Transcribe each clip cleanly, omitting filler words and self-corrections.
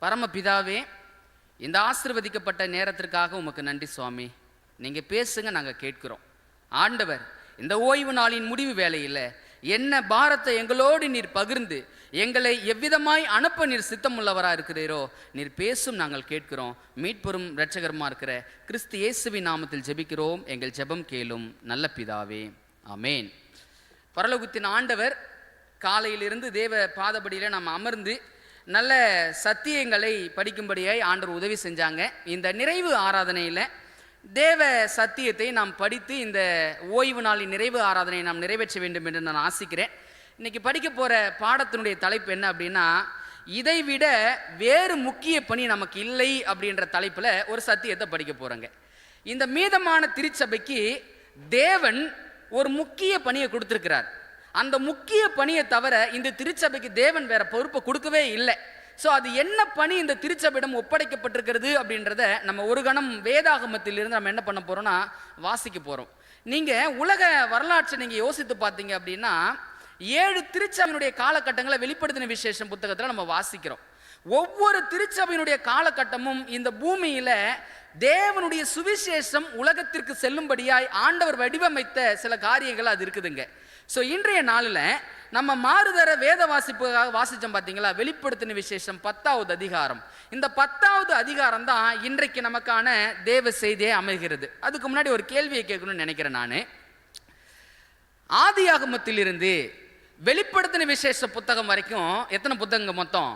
பரமபிதாவே, இந்த ஆசீர்வதிக்கப்பட்ட நேரத்திற்காக உமக்கு நன்றி சுவாமி. நீங்கள் பேசுங்க, நாங்கள் கேட்கிறோம். ஆண்டவர், இந்த ஓய்வு நாளின் முடிவு வேலையில் என்ன பாரத்தை எங்களோடு நீர் பகிர்ந்து எங்களை எவ்விதமாய் அனுப்ப நீர் சித்தமுள்ளவராக இருக்கிறீரோ நீர் பேசும், நாங்கள் கேட்கிறோம். மீட்பெரும் இரட்சகருமா இருக்கிற கிறிஸ்து இயேசுவின் நாமத்தில் ஜெபிக்கிறோம். எங்கள் ஜெபம் கேளும் நல்ல பிதாவே, ஆமேன். பரலோகத்தின் ஆண்டவர் காலையிலிருந்து தேவ பாதபடியில் நாம் அமர்ந்து நல்ல சத்தியங்களை படிக்கும்படியாய் ஆண்டவர் உதவி செஞ்சாங்க. இந்த நிறைவு ஆராதனையில் தேவ சத்தியத்தை நாம் படித்து இந்த ஓய்வு நாளின் நிறைவு ஆராதனையை நாம் நிறைவேற்ற வேண்டும் என்று நான் ஆசிக்கிறேன். இன்றைக்கி படிக்க போகிற பாடத்தினுடைய தலைப்பு என்ன அப்படின்னா, இதைவிட வேறு முக்கிய பணி நமக்கு இல்லை அப்படின்ற தலைப்பில் ஒரு சத்தியத்தை படிக்க போகிறோங்க. இந்த மீதமான திருச்சபைக்கு தேவன் ஒரு முக்கிய பணியை கொடுத்துருக்கிறார். அந்த முக்கிய பணியை தவிர இந்த திருச்சபைக்கு தேவன் வேற பொறுப்பை கொடுக்கவே இல்லை. ஸோ அது என்ன பணி இந்த திருச்சபையிடம் ஒப்படைக்கப்பட்டிருக்கிறது அப்படின்றத நம்ம ஒரு கணம் வேதாகமத்திலிருந்து நம்ம என்ன பண்ண போகிறோம்னா வாசிக்க போகிறோம். நீங்கள் உலக வரலாற்றை நீங்கள் யோசித்து பார்த்தீங்க அப்படின்னா 7 திருச்சபையினுடைய காலகட்டங்களை வெளிப்படுத்தின விசேஷம் புத்தகத்தில் நம்ம வாசிக்கிறோம். ஒவ்வொரு திருச்சபையினுடைய காலகட்டமும் இந்த பூமியில் தேவனுடைய சுவிசேஷம் உலகத்திற்கு செல்லும்படியாய் ஆண்டவர் வடிவமைத்த சில காரியங்கள் அது இருக்குதுங்க. ஸோ இன்றைய நாளில் நம்ம மாறுதர வேத வாசிப்புக்காக வாசித்தோம் பார்த்தீங்களா, வெளிப்படுத்தின விசேஷம் 10வது அதிகாரம். இந்த 10வது அதிகாரம் தான் இன்றைக்கு நமக்கான தேவ செய்தியே அமைகிறது. அதுக்கு முன்னாடி ஒரு கேள்வியை கேட்கணும்னு நினைக்கிறேன் நான். ஆதியாகமத்திலிருந்து வெளிப்படுத்தின விசேஷ புத்தகம் வரைக்கும் எத்தனை புத்தகங்க மொத்தம்?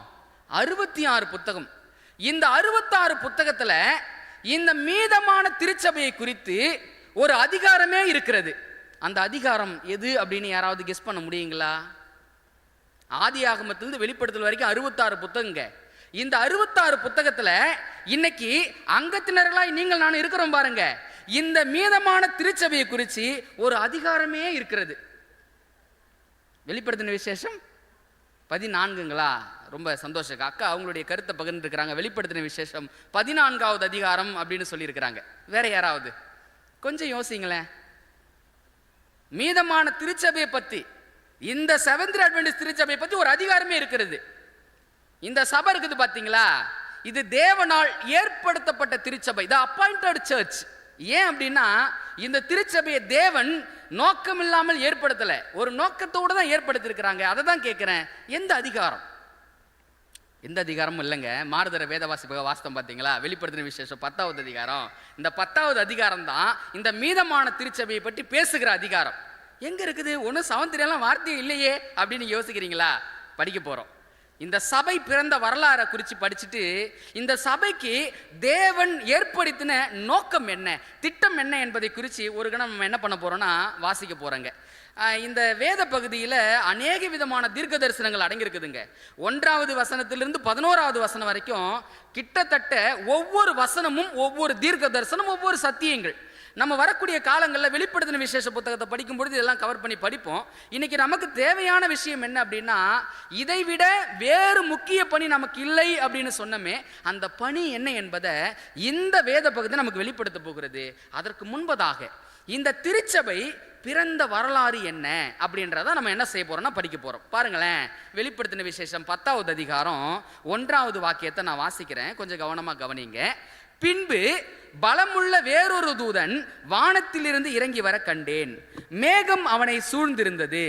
66 புத்தகம். இந்த 66 புத்தகத்தில் இந்த மீதமான திருச்சபையை குறித்து ஒரு அதிகாரமே இருக்கிறது. அந்த அதிகாரம் எது அப்படின்னு யாராவது கெஸ் பண்ண முடியுங்களா? ஆதியாகமத்திலிருந்து வெளிப்படுத்தல் வரைக்கும் 66 புத்தகங்க. இந்த 66 புத்தகத்தில் இன்னைக்கு அங்கத்தினர்களாய் நீங்கள் நான் இருக்கிறோம் பாருங்க. இந்த மீதமான திருச்சபையை குறித்து ஒரு அதிகாரமே இருக்கிறது. வெளிப்படுத்தின விசேஷம் 14ங்களா? ரொம்ப சந்தோஷம். அக்கா அவங்களுடைய கருத்தை பகிர்ந்துருக்கிறாங்க. வெளிப்படுத்தின விசேஷம் 14வது அதிகாரம் அப்படின்னு சொல்லியிருக்கிறாங்க. வேற யாராவது கொஞ்சம் யோசிங்களேன். மீதமான திருச்சபையை பற்றி, இந்த செவன்த் அட்வென்டிஸ்ட் திருச்சபையை பற்றி ஒரு அதிகாரமே இருக்கிறது. இந்த சபை இருக்குது பார்த்தீங்களா, இது தேவனால் ஏற்படுத்தப்பட்ட திருச்சபை, தி அப்பாயிண்டட் சர்ச். ஏன் அப்படின்னா இந்த திருச்சபையை தேவன் நோக்கம் இல்லாமல் ஏற்படுத்தலை, ஒரு நோக்கத்தோடு தான் ஏற்படுத்தியிருக்கிறாங்க. அதை தான் கேட்குறேன், எந்த அதிகாரம்? எந்த அதிகாரமும் இல்லைங்க. மாறுதர வேத வாசித்தம் பார்த்தீங்களா, வெளிப்படுத்தின விசேஷம் 10வது அதிகாரம். இந்த 10வது அதிகாரம் தான் இந்த மீதமான திருச்சபையை பற்றி பேசுகிற அதிகாரம். எங்கே இருக்குது? ஒன்றும் சவந்திரியெல்லாம் வார்த்தையே இல்லையே அப்படின்னு யோசிக்கிறீங்களா? படிக்க போகிறோம். இந்த சபை பிறந்த வரலாறை குறித்து படிச்சுட்டு இந்த சபைக்கு தேவன் ஏற்படுத்தின நோக்கம் என்ன, திட்டம் என்ன என்பதை குறித்து ஒரு கணம் நம்ம என்ன பண்ண போகிறோம்னா வாசிக்க போகிறோங்க. இந்த வேத பகுதியில் அநேக விதமான தீர்க்க தரிசனங்கள் அடங்கியிருக்குதுங்க. 1வது வசனத்திலிருந்து 11வது வசனம் வரைக்கும் கிட்டத்தட்ட ஒவ்வொரு வசனமும் ஒவ்வொரு தீர்க்க தரிசனம், ஒவ்வொரு சத்தியங்கள். நம்ம வரக்கூடிய காலங்களில் வெளிப்படுத்தின விசேஷ புத்தகத்தை படிக்கும் பொழுது இதெல்லாம் கவர் பண்ணி படிப்போம். இன்னைக்கு நமக்கு தேவையான விஷயம் என்ன அப்படின்னா, இதைவிட வேறு முக்கிய பணி நமக்கு இல்லை அப்படின்னு சொன்னமே, அந்த பணி என்ன என்பதை இந்த வேத பகுதி நமக்கு வெளிப்படுத்த போகிறது. அதற்கு முன்பதாக இந்த திருச்சபை பிறந்த வரலாறு என்ன அப்படின்றத நம்ம என்ன செய்ய போறோம்னா படிக்க போறோம். பாருங்களேன், வெளிப்படுத்தின விசேஷம் 10வது அதிகாரம் 1வது வாக்கியத்தை நான் வாசிக்கிறேன், கொஞ்சம் கவனமா கவனிங்க. பின்பு பலமுள்ள வேறொரு தூதன் வானத்திலிருந்து இறங்கி வர கண்டேன். மேகம் அவனை சூழ்ந்திருந்தது.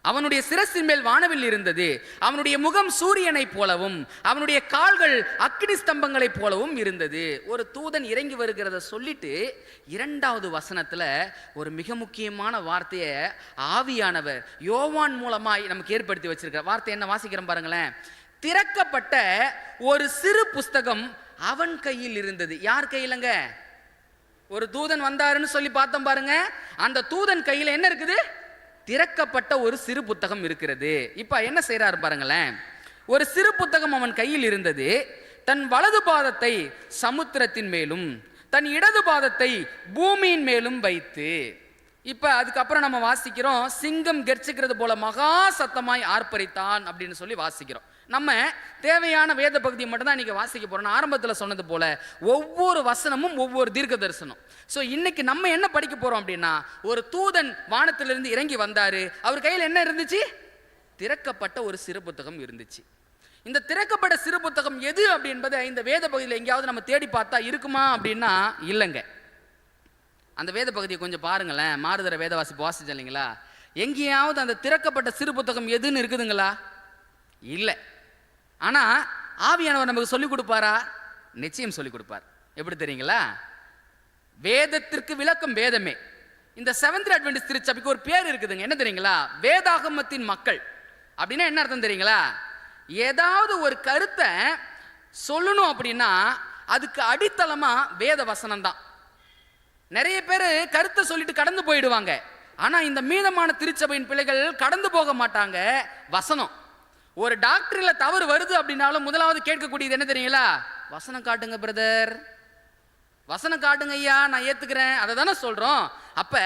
அவனுடைய சிரசின் மேல் வானவில் இருந்தது. அவனுடைய முகம் சூரியனை போலவும் அவனுடைய கால்கள் அக்னி ஸ்தம்பங்களைப் போலவும் இருந்தது. ஒரு தூதன் இறங்கி வருகிறத சொல்லிட்டு 2வது வசனத்துல ஒரு மிக முக்கியமான வார்த்தையை ஆவியானவர் யோவான் மூலமாய் நமக்கு ஏற்படுத்தி வச்சிருக்கிற வார்த்தை என்ன வாசிக்கிறோம் பாருங்களேன். திறக்கப்பட்ட ஒரு சிறு புஸ்தகம் அவன் கையில் இருந்தது. யார் கையிலங்க? ஒரு தூதன் வந்தாருன்னு சொல்லி பார்த்தோம் பாருங்க. அந்த தூதன் கையில என்ன இருக்குது? திறக்கப்பட்ட ஒரு சிறு புத்தகம் இருக்கிறது. இப்ப என்ன செய்யறாரு பாருங்களேன். ஒரு சிறு புத்தகம் அவன் கையில் இருந்தது. தன் வலது பாதத்தை சமுத்திரத்தின் மேலும் தன் இடது பாதத்தை பூமியின் மேலும் வைத்து, இப்ப அதுக்கப்புறம் நம்ம வாசிக்கிறோம், சிங்கம் கெர்ச்சிக்கிறது போல மகா சத்தமாய் ஆர்ப்பரித்தான் அப்படின்னு சொல்லி வாசிக்கிறோம். நம்ம தேவையான வேத பகுதியை மட்டும் தான் இன்னைக்கு வாசிக்க போறோம். ஆரம்பத்தில் சொன்னது போல ஒவ்வொரு வசனமும் ஒவ்வொரு தீர்க்க தரிசனம். ஸோ இன்னைக்கு நம்ம என்ன படிக்க போறோம் அப்படின்னா, ஒரு தூதன் வானத்திலிருந்து இறங்கி வந்தாரு. அவர் கையில் என்ன இருந்துச்சு? திறக்கப்பட்ட ஒரு சிறு புத்தகம் இருந்துச்சு. இந்த திறக்கப்பட்ட சிறு புத்தகம் எது அப்படி என்பதை இந்த வேத பகுதியில் எங்கேயாவது நம்ம தேடி பார்த்தா இருக்குமா அப்படின்னா இல்லைங்க. அந்த வேத பகுதியை கொஞ்சம் பாருங்களேன். மாறுதர வேத வாசிச்சு இல்லைங்களா? எங்கேயாவது அந்த திறக்கப்பட்ட சிறு புத்தகம் எதுன்னு இருக்குதுங்களா? இல்லை. ஆனால் ஆவியானவர் நமக்கு சொல்லிக் கொடுப்பாரா? நிச்சயம் சொல்லிக் கொடுப்பார். எப்படி தெரியுங்களா? வேதத்திற்கு விளக்கம் வேதமே. இந்த செவன்த் அட்வென்டிஸ்ட் திருச்சபைக்கு ஒரு பேர் இருக்குதுங்க. என்ன தெரியுங்களா? வேதாகமத்தின் மக்கள். அப்படின்னா என்ன அர்த்தம் தெரியுங்களா? ஏதாவது ஒரு கருத்தை சொல்லணும் அப்படின்னா அதுக்கு அடித்தளமா வேத வசனம் தான். நிறைய பேர் கருத்தை சொல்லிட்டு கடந்து போயிடுவாங்க. ஆனா இந்த மீதமான திருச்சபையின் பிள்ளைகள் கடந்து போக மாட்டாங்க. வசனம். ஒரு டாக்டர்ல தவறு வருது அப்படின்னாலும் முதலாவது கேட்கக்கூடியது என்ன தெரியுங்களா? வசனம் காட்டுங்க பிரதர், வசனம் காட்டுங்க ஐயா, நான் ஏத்துக்கிறேன். அதை தானே சொல்றோம். அப்ப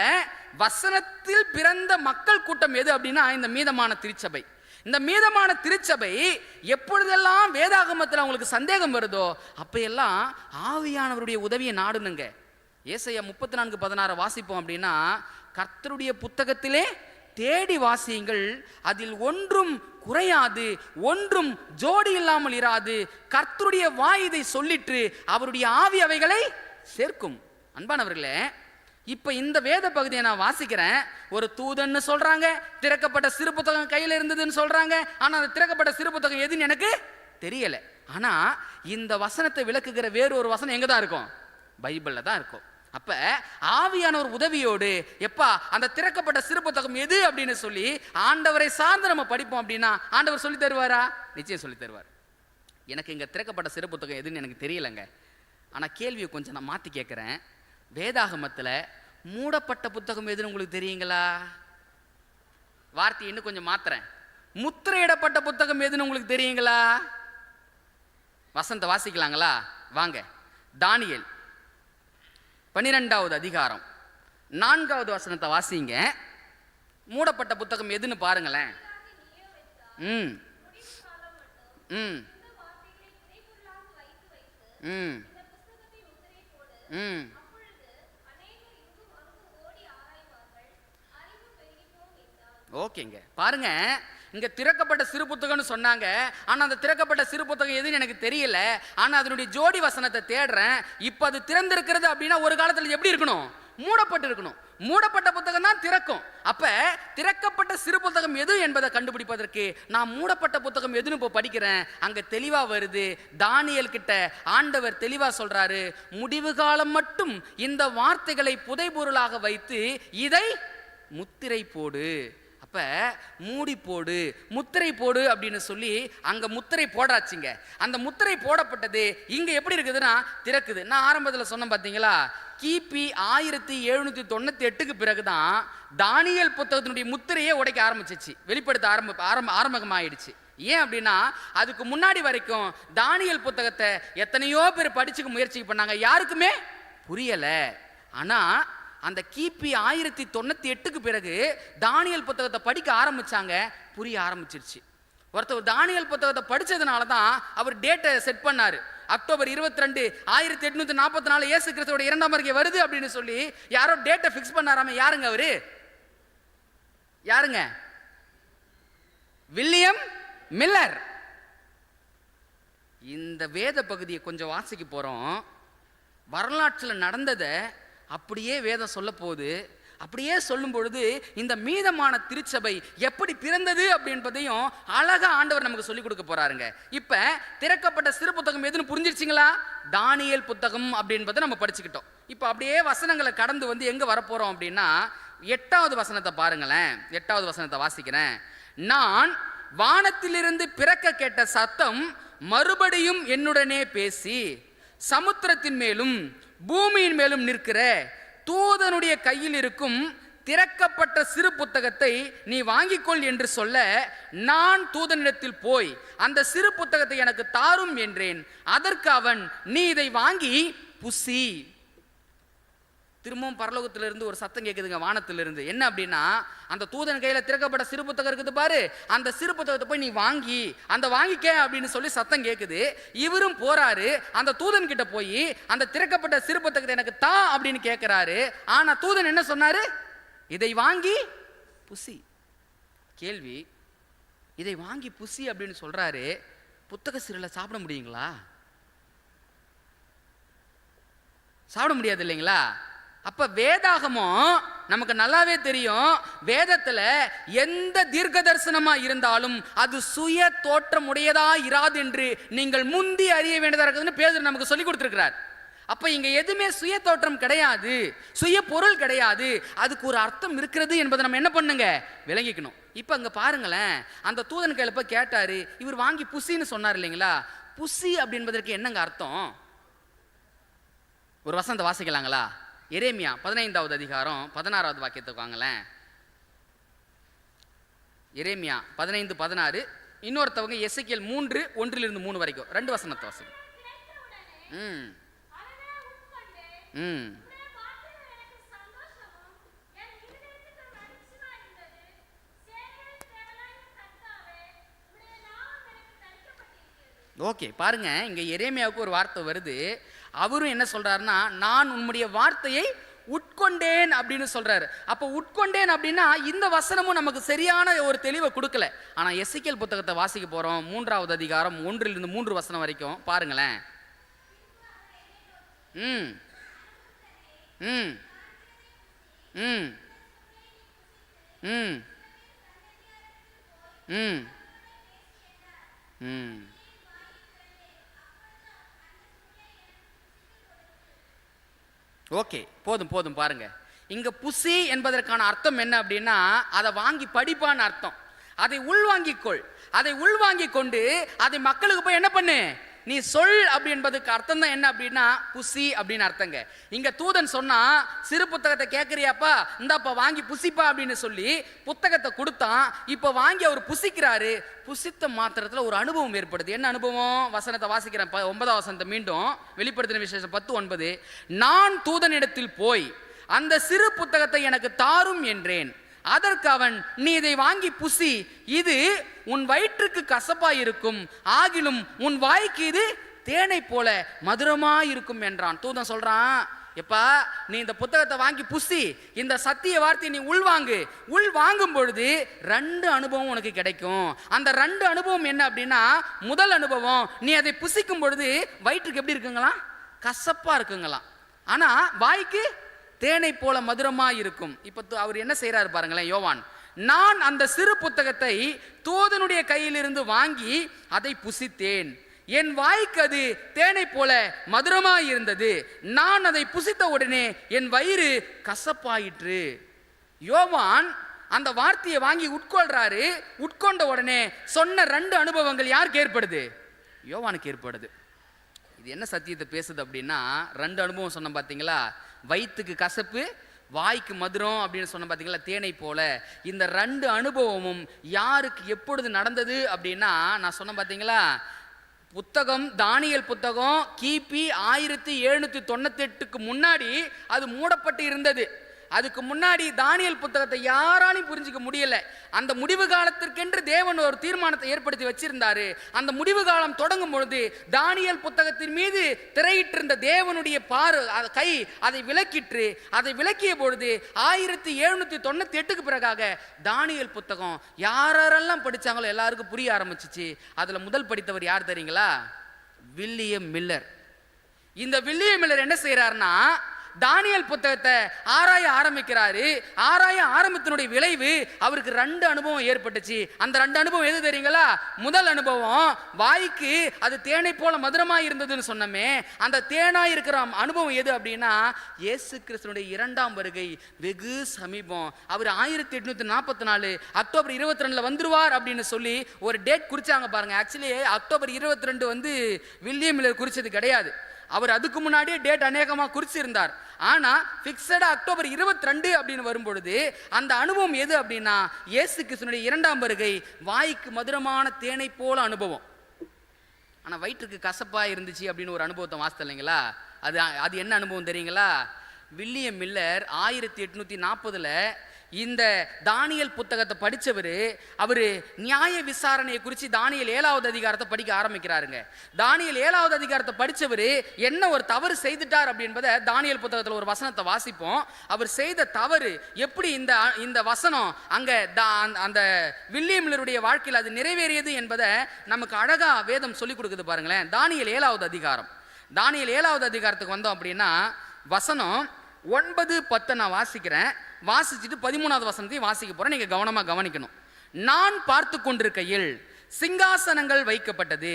வசனத்தில் பிறந்த மக்கள் கூட்டம் எது அப்படின்னா இந்த மீதமான திருச்சபை. இந்த மீதமான திருச்சபை எப்பொழுதெல்லாம் வேதாகமத்தில் அவங்களுக்கு சந்தேகம் வருதோ அப்பெல்லாம் ஆவியானவருடைய உதவியை நாடுனுங்க. ஏசாயா 34:16 வாசிப்போம் அப்படின்னா, கர்த்தருடைய புத்தகத்திலே தேடி வாசியுங்கள், அதில் ஒன்றும் குறையாது, ஒன்றும் ஜோடி இல்லாமல் இராது. கர்த்தருடைய வாய் இதை சொல்லிட்டு அவருடைய ஆவி அவைகளை சேர்க்கும். அன்பானவர்களே, இப்ப இந்த வேத பகுதியை நான் வாசிக்கிறேன். ஒரு தூதன்னு சொல்றாங்க, திறக்கப்பட்ட சிறு புத்தகம் கையில் இருந்ததுன்னு சொல்றாங்க. ஆனா அந்த திறக்கப்பட்ட சிறு புத்தகம் எதுன்னு எனக்கு தெரியல. ஆனா இந்த வசனத்தை விளக்குகிற வேறு ஒரு வசனம் எங்க தான் இருக்கும்? பைபிள்ல தான் இருக்கும். அப்ப ஆவியான ஒரு உதவியோடு எப்பா அந்த திறக்கப்பட்ட சிறு புத்தகம் எது அப்படின்னு சொல்லி ஆண்டவரை சார்ந்து நம்ம படிப்போம் அப்படின்னா ஆண்டவர் சொல்லி தருவாரா? நிச்சயம் சொல்லி தருவார். எனக்கு இங்க திறக்கப்பட்ட சிறு புத்தகம் எதுன்னு எனக்கு தெரியலங்க. ஆனா கேள்வியை கொஞ்சம் நான் மாத்தி கேட்கிறேன். வேதாகமத்துல மூடப்பட்ட புத்தகம் எதுன்னு உங்களுக்கு தெரியுங்களா? வார்த்தை இன்னும் கொஞ்சம் மாத்துறேன். முத்திரையிடப்பட்ட புத்தகம் எதுன்னு உங்களுக்கு தெரியுங்களா? வசனத்தை வாசிக்கலாங்களா? வாங்க. தானியேல் 12வது அதிகாரம் 4வது வசனத்தை வாசிங்க. மூடப்பட்ட புத்தகம் எதுன்னு பாருங்களேன். ம் ம் ம் ம் ஓகேங்க. பாருங்க, இங்க திறக்கப்பட்ட சிறு புத்தகம்னு சொன்னாங்க. ஆனா அந்த திறக்கப்பட்ட சிறு புத்தகம் எதுன்னு எனக்கு தெரியல. ஆனா அதனுடைய ஜோடி வசனத்தை தேடுறேன். இப்ப அது திறந்திருக்கிறது அப்படின்னா ஒரு காலத்துல எப்படி இருக்கணும்? மூடப்பட்டு இருக்கணும். மூடப்பட்ட புத்தகம் தான் திறக்கும். அப்ப திறக்கப்பட்ட சிறு புத்தகம் எது என்பதை கண்டுபிடிப்பதற்கு நான் மூடப்பட்ட புத்தகம் எதுன்னு இப்போ படிக்கிறேன். அங்க தெளிவா வருது. தானியேல் கிட்ட ஆண்டவர் தெளிவா சொல்றாரு, முடிவு காலம் மட்டும் இந்த வார்த்தைகளை புதைபொருளாக வைத்து இதை முத்திரை போடு. அப்ப மூடி போடு, முத்திரை போடு அப்படின்னு சொல்லி அங்க முத்திரை போடாச்சுங்க. அந்த முத்திரை போடப்பட்டது இங்க எப்படி இருக்குதுன்னா திறக்குது. நான் ஆரம்பத்தில் சொன்னேன் பார்த்தீங்களா? கிபி 1798க்கு பிறகுதான் தானியேல் புத்தகத்தினுடைய முத்திரையே உடைக்க ஆரம்பிச்சிச்சு, வெளிப்படுத்த ஆரம்பமாயிடுச்சு. ஏன் அப்படின்னா அதுக்கு முன்னாடி வரைக்கும் தானியேல் புத்தகத்தை எத்தனையோ பேர் படிச்சுக்க முயற்சி பண்ணாங்க, யாருக்குமே புரியல. ஆனா அந்த கிபி 1098க்கு பிறகு தானியேல் புத்தகத்தை படிக்க ஆரம்பிச்சாங்க, புரிய ஆரம்பிச்சிருச்சு. ஒருத்தர் தானியேல் புத்தகத்தை படிச்சதுனால தான் அவர் டேட்டை செட் பண்ணாரு. அக்டோபர் 22 1844 இயேசு கிறிஸ்துவோட 2ஆம் வருகை வருது அப்படின்னு சொல்லி யாரோ டேட்டை ஃபிக்ஸ் பண்ணாராம. யாருங்க அவரு? யாருங்க? William Miller. இந்த வேத பகுதியை கொஞ்சம் வாசிக்க போறோம். வரலாற்றில் நடந்ததை அப்படியே வேதம் சொல்ல போகுது. அப்படியே சொல்லும் பொழுது இந்த மீதமான திருச்சபை எப்படி பிறந்தது அப்படின்றதையும் அழகா ஆண்டவர் நமக்கு சொல்லிக் கொடுக்க போறாருங்க. இப்ப திறக்கப்பட்ட சிறு புத்தகம் எதுன்னு புரிஞ்சிருச்சிங்களா? தானியேல் புத்தகம் அப்படின்றத நம்ம படிச்சுக்கிட்டோம். இப்ப அப்படியே வசனங்களை கடந்து வந்து எங்க வரப்போறோம் அப்படின்னா 8வது வசனத்தை பாருங்களேன். 8வது வசனத்தை வாசிக்கிறேன். நான் வானத்திலிருந்து பிறக்க கேட்ட சத்தம் மறுபடியும் என்னுடனே பேசி சமுத்திரத்தின் மேலும் பூமியின் மேலும் நிற்கிற தூதனுடைய கையில் இருக்கும் திறக்கப்பட்ட சிறு புத்தகத்தை நீ வாங்கிக்கொள் என்று சொல்ல, நான் தூதனிடத்தில் போய் அந்த சிறு புத்தகத்தை எனக்கு தாரும் என்றேன். அதற்கு அவன், நீ இதை வாங்கி புசி. திரும்பவும் பரலோகத்திலிருந்து ஒரு சத்தம் கேட்குதுங்க, வானத்திலிருந்து. என்ன அப்படின்னா, அந்த தூதன் கையில திறக்கப்பட்ட சிறு புத்தகம் இருக்குது பாரு, அந்த சிறு புத்தகத்தை போய் நீ வாங்கி அந்த வாங்கிக்க அப்படின்னு சொல்லி சத்தம் கேட்குது. இவரும் போறாரு, அந்த தூதன் கிட்ட போய் அந்த திறக்கப்பட்ட சிறு புத்தகத்தை எனக்கு தா அப்படின்னு கேட்கிறாரு. ஆனா தூதன் என்ன சொன்னாரு? இதை வாங்கி புசி. கேள்வி, இதை வாங்கி புசி அப்படின்னு சொல்றாரு. புத்தக சீரியலை சாப்பிட முடியுங்களா? சாப்பிட முடியாது இல்லைங்களா? அப்ப வேதாகமம் நமக்கு நல்லாவே தெரியும். வேதத்துல எந்த தீர்க்க தரிசனமா இருந்தாலும் அது சுய தோற்றமுடையதா இராது என்று நீங்கள் முந்தி அறிய வேண்டியதா இருக்குதுன்னு பேதுரு நமக்கு சொல்லி கொடுத்திருக்கிறார். அப்ப இங்க எதுவுமே சுய தோற்றம் கிடையாது, சுய பொருள் கிடையாது, அதுக்கு ஒரு அர்த்தம் இருக்கிறது என்பதை நம்ம என்ன பண்ணுங்க, விளங்கிக்கணும். இப்ப அங்க பாருங்களேன், அந்த தூதன் கையில கேட்டாரு, இவர் வாங்கி புசின்னு சொன்னார் இல்லைங்களா? புசி அப்படின்பதற்கு என்னங்க அர்த்தம்? ஒரு வசனத்தை வாசிக்கலாங்களா? எரேமியா 15வது அதிகாரம் 16வது வாக்கியத்துக்கு வாங்களேன். எரேமியா 15:16. இன்னொருத்தவங்க எசேக்கியேல் 3:1-3 வரைக்கும் 2 வசனத்தை வாசிக்கும். ஓகே, பாருங்க, இங்க எரேமியாவுக்கு ஒரு வார்த்தை வருது. அவரும் என்ன சொல்றாருன்னா, நான் உன்னுடைய வார்த்தையை உட்கொண்டேன் அப்படின்னு சொல்றாரு. அப்ப உட்கொண்டேன் அப்படின்னா இந்த வசனமும் நமக்கு சரியான ஒரு தெளிவை கொடுக்கல. ஆனா எசேக்கியேல் புத்தகத்தை வாசிக்க போறோம், 3வது அதிகாரம் 1-3 வசனம் வரைக்கும் பாருங்களேன். ம் ம் ம் ம் ம் ம் ஓகே, போதும் போதும். பாருங்க, இங்க புசி என்பதற்கான அர்த்தம் என்ன அப்படின்னா, அதை வாங்கி படிப்பான்னு அர்த்தம். அதை உள்வாங்கிக்கொள், அதை உள்வாங்கி கொண்டு அதை மக்களுக்கு போய் என்ன பண்ணு, நீ சொல் அப்படி என்பதுக்கு அர்த்தம் தான் என்ன அப்படின்னா புசி அப்படின்னு அர்த்தங்க. இங்க தூதன் சொன்னா, சிறு புத்தகத்தை கேட்கறியாப்பா, இந்தாப்பா வாங்கி புசிப்பா அப்படின்னு சொல்லி புத்தகத்தை கொடுத்தான். இப்ப வாங்கி அவர் புசிக்கிறாரு. புசித்த மாத்திரத்துல ஒரு அனுபவம் ஏற்படுது. என்ன அனுபவம்? வசனத்தை வாசிக்கிறேன், 9வது வசனத்தை மீண்டும். வெளிப்படுத்தின விசேஷம் 10:9. நான் தூதனிடத்தில் போய் அந்த சிறு புத்தகத்தை எனக்கு தாரும் என்றேன். அதற்கு அவன், நீ இதை வாங்கி புசி, இது உன் வயிற்றுக்கு கசப்பா இருக்கும், ஆகிலும் உன் வாய்க்கு இது தேனை போல மதுரமா இருக்கும் என்றான். தூதன் சொல்றான், எப்பா நீ இந்த புத்தகத்தை வாங்கி புசி, இந்த சத்திய வார்த்தையை நீ உள் வாங்கும் பொழுது 2 அனுபவம் உனக்கு கிடைக்கும். அந்த 2 அனுபவம் என்ன அப்படின்னா, முதல் அனுபவம், நீ அதை புசிக்கும் பொழுது வயிற்றுக்கு எப்படி இருக்குங்களாம், கசப்பா இருக்குங்களாம், ஆனா வாய்க்கு தேனை போல மதுரமா இருக்கும். இப்ப அவர் என்ன செய்யறாரு பாருங்களேன், யோவான், நான் அந்த சிறு புத்தகத்தை தூதனுடைய கையிலிருந்து வாங்கி அதை புசித்தேன், என் வாய்க்கு அது தேனை போல மதுரமா இருந்தது, நான் அதை புசித்த உடனே என் வயிறு கசப்பாயிற்று. யோவான் அந்த வார்த்தையை வாங்கி உட்கொள்றாரு. உட்கொண்ட உடனே சொன்ன 2 அனுபவங்கள் யாருக்கு ஏற்படுது? யோவானுக்கு ஏற்படுது. இது என்ன சத்தியத்தை பேசுது அப்படின்னா, 2 அனுபவம் சொன்ன பார்த்தீங்களா, வயிற்றுக்கு கசப்பு, வாய்க்கு மதுரம் அப்படின்னு சொன்ன பார்த்தீங்களா, தேனை போல. இந்த 2 அனுபவமும் யாருக்கு எப்பொழுது நடந்தது அப்படின்னா, நான் சொன்ன பார்த்தீங்களா, புத்தகம் தானியேல் புத்தகம் கிபி 1798க்கு முன்னாடி அது மூடப்பட்டு இருந்தது. அதுக்கு முன்னாடி தானியேல் புத்தகத்தை யாராலையும் புரிஞ்சிக்க முடியல. அந்த முடிவு காலத்திற்கென்று தேவன் ஒரு தீர்மானத்தை ஏற்படுத்தி வச்சிருந்தாரு. அந்த முடிவு காலம் தொடங்கும் பொழுது தானியேல் புத்தகத்தின் மீது திரையிட்டிருந்த தேவனுடைய கை அதை விலக்கிற்று. அதை விலக்கிய பொழுது 1798க்கு பிறகாக தானியேல் புத்தகம் யாரெல்லாம் படிச்சாங்களோ எல்லாருக்கும் புரிய ஆரம்பிச்சிச்சு. அதுல முதல் படித்தவர் யார் தெரியுங்களா? William Miller. இந்த வில்லியம் மில்லர் என்ன செய்யறாருன்னா, தானியேல் புத்தகத்தை ஆராய ஆரம்பிக்கிறாரு. ஆராய ஆரம்பித்தனுடைய விளைவு அவருக்கு 2 அனுபவம் ஏற்பட்டுச்சு. அந்த 2 அனுபவம் எது தெரியுங்களா? முதல் அனுபவம், வாய்க்கு அது தேனை போல மதுரமாய் இருந்ததுன்னு சொன்னமே, அந்த தேனாய் இருக்கிற அனுபவம் எது அப்படின்னா, இயேசு கிறிஸ்துனுடைய 2ஆம் வருகை வெகு சமீபம். அவர் 1844 அக்டோபர் 22 வந்துருவார் அப்படின்னு சொல்லி ஒரு டேட் குறிச்சாங்க பாருங்க. ஆக்சுவலி அக்டோபர் 22 வந்து வில்லியம் மில்லர் குறிச்சது கிடையாது. அவர் அதுக்கு முன்னாடியே டேட் அநேகமாக குறிச்சிருந்தார். ஆனா பிக்சடா அக்டோபர் 22 அப்படின்னு வரும்பொழுது அந்த அனுபவம் எது அப்படின்னா, இயேசு கிறிஸ்துவினுடைய 2ஆம் வருகை வாய்க்கு மதுரமான தேனை போல அனுபவம். ஆனா வயிற்றுக்கு கசப்பா இருந்துச்சு அப்படின்னு ஒரு அனுபவத்தை வாசித்த இல்லைங்களா? அது என்ன அனுபவம் தெரியுங்களா? வில்லியம் மில்லர் 1840 இந்த தானியேல் புத்தகத்தை படித்தவர் அவர் நியாய விசாரணையை குறித்து தானியேல் 7வது அதிகாரத்தை படிக்க ஆரம்பிக்கிறாருங்க. தானியேல் 7வது அதிகாரத்தை படித்தவர் என்ன ஒரு தவறு செய்துட்டார் அப்படின்பதை தானியேல் புத்தகத்தில் ஒரு வசனத்தை வாசிப்போம். அவர் செய்த தவறு எப்படி இந்த வசனம் அங்கே அந்த வில்லியம் மில்லருடைய வாழ்க்கையில் அது நிறைவேறியது என்பதை நமக்கு அழகா வேதம் சொல்லிக் கொடுக்குது பாருங்களேன். தானியேல் 7வது அதிகாரம், தானியேல் 7வது அதிகாரத்துக்கு வந்தோம் அப்படின்னா வசனம் 9-10 நான் வாசிக்கிறேன். வாசிச்சுட்டு 13வது வசனத்தையும் வாசிக்க போறேன். நீங்க கவனமா கவனிக்கணும். நான் பார்த்து கொண்டிருக்கையில் சிங்காசனங்கள் வைக்கப்பட்டது,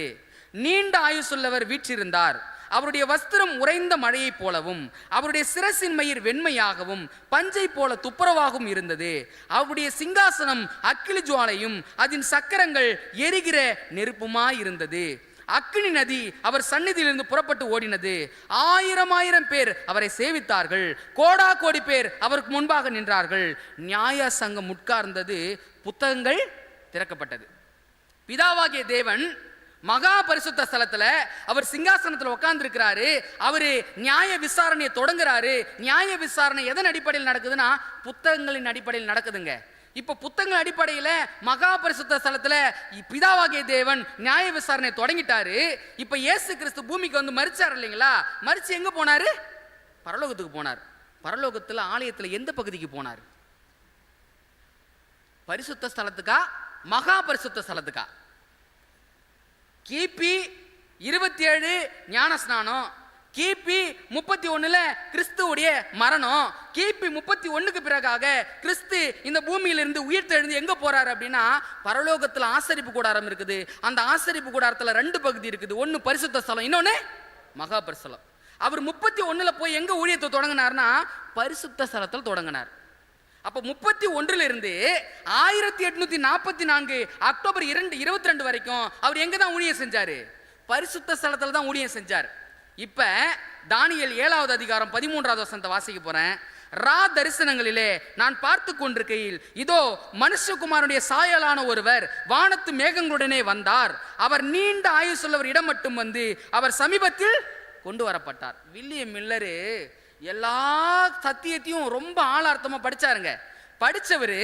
நீண்ட ஆயுசுள்ளவர் வீற்றிருந்தார். அவருடைய வஸ்திரம் உறைந்த மழையை போலவும் அவருடைய சிரசின் மயிர் வெண்மையாகவும் பஞ்சை போல துப்புரவாகவும் இருந்தது. அவருடைய சிங்காசனம் அக்கினி ஜுவாலையும் அதன் சக்கரங்கள் எரிகிற நெருப்புமாய் இருந்தது. அக்கினி நதி அவர் சந்நிதியிலிருந்து புறப்பட்டு ஓடினது. 1000 பேர் அவரை சேவித்தார்கள். கோடா கோடி பேர் அவருக்கு முன்பாக நின்றார்கள். நியாய சங்கம் உட்கார்ந்தது, புத்தகங்கள் திறக்கப்பட்டது. பிதாவாகிய தேவன் மகா பரிசுத்த ஸ்தலத்துல அவர் சிங்காசனத்தில் உட்கார்ந்து இருக்கிறாரு. அவரு நியாய விசாரணையை தொடங்குறாரு. நியாய விசாரணை எதன் அடிப்படையில் நடக்குதுன்னா புத்தகங்களின் அடிப்படையில் நடக்குதுங்க. இப்ப புத்தகங்கள் அடிப்படையில் மகா பரிசுத்த ஸ்தலத்துல பிதாவாகிய தேவன் நியாய விசாரணை தொடங்கிட்டாரு. இப்ப இயேசு கிறிஸ்து பூமிக்கு வந்து மரிச்சார் இல்லைங்களா? மரிச்சு எங்க போனாரு? பரலோகத்துக்கு போனார். பரலோகத்துல ஆலயத்துல எந்த பகுதிக்கு போனார்? பரிசுத்த ஸ்தலத்துக்கா மகா பரிசுத்த ஸ்தலத்துக்கா? கிபி 27 ஞானஸ்நானம், கிபி 31 கிறிஸ்துவுடைய மரணம், கிபி 31க்கு பிறகாக கிறிஸ்து இந்த பூமியிலிருந்து உயிர்த்தெழுந்து எங்க போறாரு அப்படின்னா பரலோகத்துல ஆசரிப்பு கூடாரம் இருக்குது. அந்த ஆசரிப்பு கூடாரத்துல 2 பகுதி இருக்குது. ஒன்னு பரிசுத்த ஸ்தலம், இன்னொன்னு மகா பரிசுத்தலம். அவர் 31 போய் எங்க ஊழியத்தை தொடங்கினார்னா பரிசுத்த ஸ்தலத்தில் தொடங்கினார். அப்ப 31 இருந்து 1844 அக்டோபர் 22 வரைக்கும் அவர் எங்க தான் ஊழியம் செஞ்சாரு? பரிசுத்த ஸ்தலத்துல தான் ஊழியம் செஞ்சார். இப்ப தானியேல் 7வது அதிகாரம் 13வது வசனத்தை வாசிக்க போறேன். ரா தரிசனங்களிலே நான் பார்த்து கொண்டிருக்கையில் இதோ மனுஷகுமாரனுடைய சாயலான ஒருவர் வானத்து மேகங்களுடனே வந்தார். அவர் நீண்ட ஆயுசுள்ளவர் இடம் மட்டும் வந்து அவர் சமீபத்தில் கொண்டு வரப்பட்டார். வில்லியம் மில்லரு எல்லா சத்தியத்தையும் ரொம்ப ஆழார்த்தமா படிச்சாருங்க. படிச்சவர்